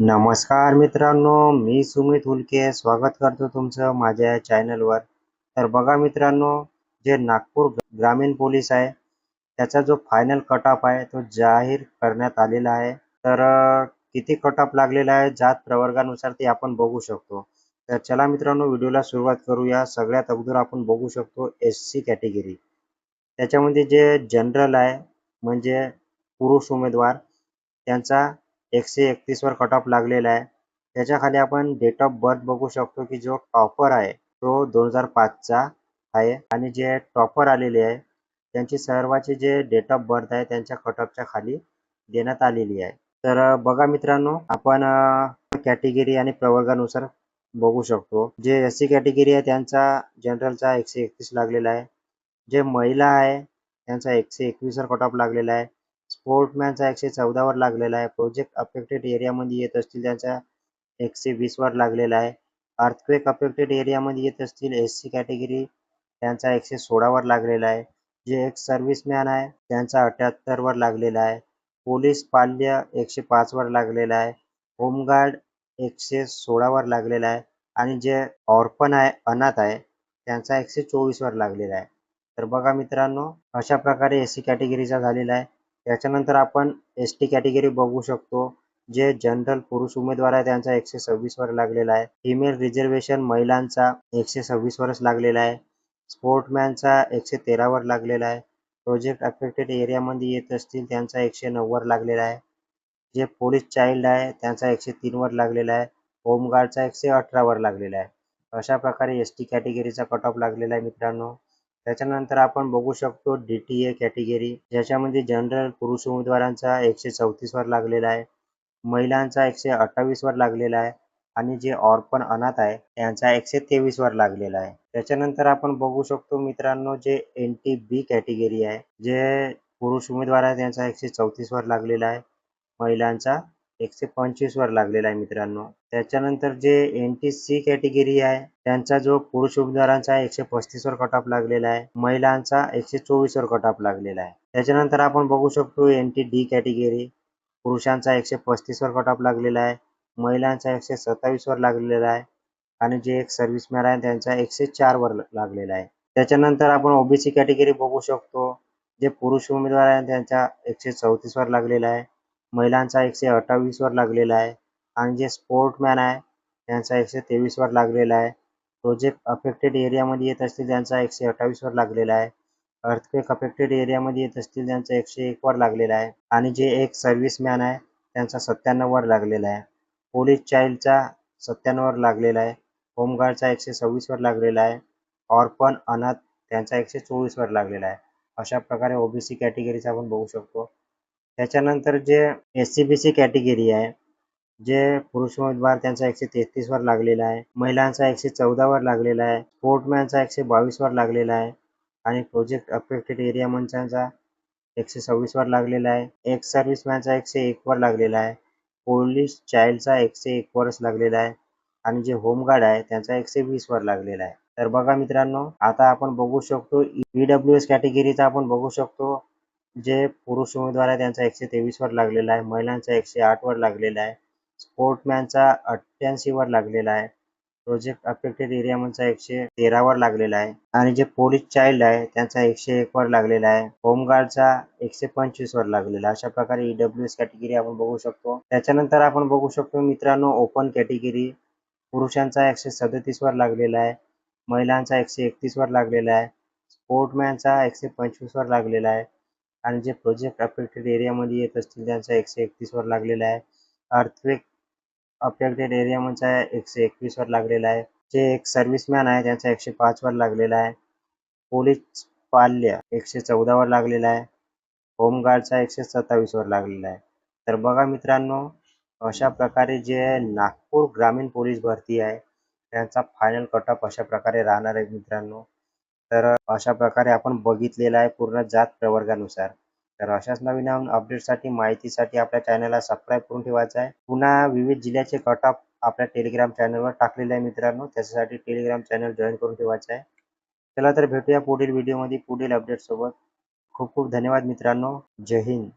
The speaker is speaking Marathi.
नमस्कार मित्रांनो, मी सुमित हुलके स्वागत करतो तुमचं माझ्या चॅनलवर. तर बघा मित्रांनो, जे नागपूर ग्रामीण पोलीस आहे, त्याचा जो फायनल कट ऑफ आहे तो जाहीर करण्यात आलेला आहे. तर किती कट ऑफ लागलेला आहे जात प्रवर्गानुसार ते आपण बघू शकतो. तर चला मित्रांनो, व्हिडिओला सुरुवात करूया. सगळ्यात अगोदर आपण बघू शकतो SC कॅटेगरी. त्याच्यामध्ये जे जनरल आहे म्हणजे पुरुष उमेदवार, त्यांचा 131 वर कट ऑफ लागलेला आहे. त्याच्याखाली आपण डेट ऑफ बर्थ बघू शकतो की जो टॉपर आहे तो 2005 चा आहे आणि जे टॉपर आलेले आहे त्यांची सर्वांची जे डेट ऑफ बर्थ आहे त्यांच्या कट ऑफच्या खाली देण्यात आलेली आहे. तर बघा मित्रांनो, आपण कॅटेगरी आणि प्रवर्गानुसार बघू शकतो. जे SC कॅटेगरी आहे त्यांचा जनरलचा 131 लागलेला आहे. जे महिला आहे त्यांचा 121 वर कट ऑफ लागलेला आहे. स्पोर्ट्समॅनचा 114 वर लागलेला आहे. प्रोजेक्ट अफेक्टेड एरियामध्ये येत असतील त्यांचा 120 वर लागलेला आहे. अर्थक्वेक अफेक्टेड एरियामध्ये येत असतील SC कॅटेगरी त्यांचा 116 वर लागलेला आहे. जे एक सर्व्हिसमॅन आहे त्यांचा 78 वर लागलेला आहे. पोलीस पाल्य 105 वर लागलेला आहे. होमगार्ड 116 वर लागलेला आहे आणि जे ऑर्फन आहे, अनाथ आहे, त्यांचा 124 वर लागलेला आहे. तर बघा मित्रांनो, अशा प्रकारे SC कॅटेगरीचा झालेला आहे. त्याच्यानंतर आपण ST कॅटेगरी बघू शकतो. जे जनरल पुरुष उमेदवार आहे त्यांचा 126 वर लागलेला आहे. फिमेल रिझर्वेशन महिलांचा 126 वरच लागलेला आहे. स्पोर्ट्समॅनचा 113 वर लागलेला आहे. प्रोजेक्ट अफेक्टेड एरियामध्ये येत असतील त्यांचा 109 वर लागलेला आहे. जे पोलीस चाइल्ड आहे त्यांचा 103 वर लागलेला आहे. होमगार्डचा 118 वर लागलेला आहे. अशा प्रकारे ST कॅटेगरीचा कट ऑफ लागलेला आहे मित्रांनो. त्याच्यानंतर आपण बघू शकतो DTA कॅटेगरी, ज्याच्यामध्ये जनरल पुरुष उमेदवारांचा 134 वर लागलेला आहे. महिलांचा 128 वर लागलेला आहे आणि जे ऑर्फन अनाथ आहे त्यांचा 123 वर लागलेला आहे. त्याच्यानंतर आपण बघू शकतो मित्रांनो, जे NTB कॅटेगरी आहे, जे पुरुष उमेदवार आहे त्यांचा 134 वर लागलेला आहे. महिलांचा 125 वर लागलेला आहे मित्रांनो. त्याच्यानंतर जे NTC कॅटेगरी आहे त्यांचा जो पुरुष उमेदवारांचा 135 वर कट ऑफ लागलेला आहे. महिलांचा 124 वर कट ऑफ लागलेला आहे. त्याच्यानंतर आपण बघू शकतो NTD कॅटेगरी, पुरुषांचा 135 वर कट ऑफ लागलेला आहे. महिलांचा 127 वर लागलेला आहे आणि जे एक सर्व्हिसमॅन आहे त्यांचा 104 वर लागलेला आहे. त्याच्यानंतर आपण OBC कॅटेगरी बघू शकतो. जे पुरुष उमेदवार आहे त्यांचा 134 वर लागलेला आहे. महिलांचा 128 वर लागलेला आहे आणि जे स्पोर्ट्समॅन आहे त्यांचा 123 वर लागलेला आहे. प्रोजेक्ट अफेक्टेड एरियामध्ये येत असतील त्यांचा 128 वर लागलेला आहे. अर्थक्वेक अफेक्टेड एरियामध्ये येत असतील त्यांचा 101 वर लागलेला आहे आणि जे एक सर्व्हिसमॅन आहे त्यांचा 97 वर लागलेला आहे. पोलीस चाइल्डचा 97 वर लागलेला आहे. होमगार्डचा 126 वर लागलेला आहे. ऑर्फन अनाथ त्यांचा 124 वर लागलेला आहे. अशा प्रकारे OBC कॅटेगरीचा आपण बघू शकतो. त्याच्यानंतर जे SC-BC कॅटेगरी आहे, जे पुरुष उमेदवार त्यांचा 133 वर लागलेला आहे. महिलांचा 114 वर लागलेला आहे. स्पोर्ट्समॅनचा 122 वर लागलेला आहे आणि प्रोजेक्ट अफेक्टेड एरिया मंचांचा 126 वर लागलेला आहे. एक्स सर्व्हिसमॅनचा 101 वर लागलेला आहे. पोलीस चाइल्डचा 101 वरच लागलेला आहे आणि जे होमगार्ड आहे त्यांचा 120 वर लागलेला आहे. तर बघा मित्रांनो, आता आपण बघू शकतो EWS कॅटेगरीचा आपण बघू शकतो. जे पुरुष उमेदवार आहे त्यांचा 123 वर लागलेला आहे. महिलांचा 108 वर लागलेला आहे. स्पोर्ट्समॅनचा 88 वर लागलेला आहे. प्रोजेक्ट अफेक्टेड एरियामधचा 113 वर लागलेला आहे आणि जे पोलीस चाइल्ड आहे त्यांचा 101 वर लागलेला आहे. होमगार्डचा 125 वर लागलेला आहे. अशा प्रकारे EWS कॅटेगरी आपण बघू शकतो. त्याच्यानंतर आपण बघू शकतो मित्रांनो, ओपन कॅटेगरी, पुरुषांचा 137 वर लागलेला आहे. महिलांचा 131 वर लागलेला आहे. स्पोर्ट्समॅनचा 125 वर लागलेला आहे आणि जे प्रोजेक्ट अफेक्टेड एरियामध्ये येत असतील त्यांचा 131 वर लागलेला आहे. अर्थक्वेक अफेक्टेड एरियामधचा 121 वर लागलेला आहे. जे एक सर्व्हिसमॅन आहे त्यांचा 105 वर लागलेला आहे. पोलीस पाल्य 114 वर लागलेला आहे. होमगार्डचा 127 वर लागलेला आहे. तर बघा मित्रांनो, अशा प्रकारे जे नागपूर ग्रामीण पोलीस भरती आहे त्यांचा फायनल कट ऑफ अशा प्रकारे राहणार आहे मित्रांनो. तर अशा प्रकारे आपण बघितलेलं आहे पूर्ण जात प्रवर्गानुसार. तर अशाच नवीन अपडेटसाठी माहितीसाठी आपल्या चॅनलला सबस्क्राईब करून ठेवायचं आहे. पुन्हा विविध जिल्ह्याचे कट ऑफ आपल्या टेलिग्राम चॅनलवर टाकलेले आहे मित्रांनो. त्याच्यासाठी टेलिग्राम चॅनल जॉईन करून ठेवायचं आहे. चला तर भेटूया पुढील व्हिडिओमध्ये पुढील अपडेट सोबत. खूप खूप धन्यवाद मित्रांनो. जय हिंद.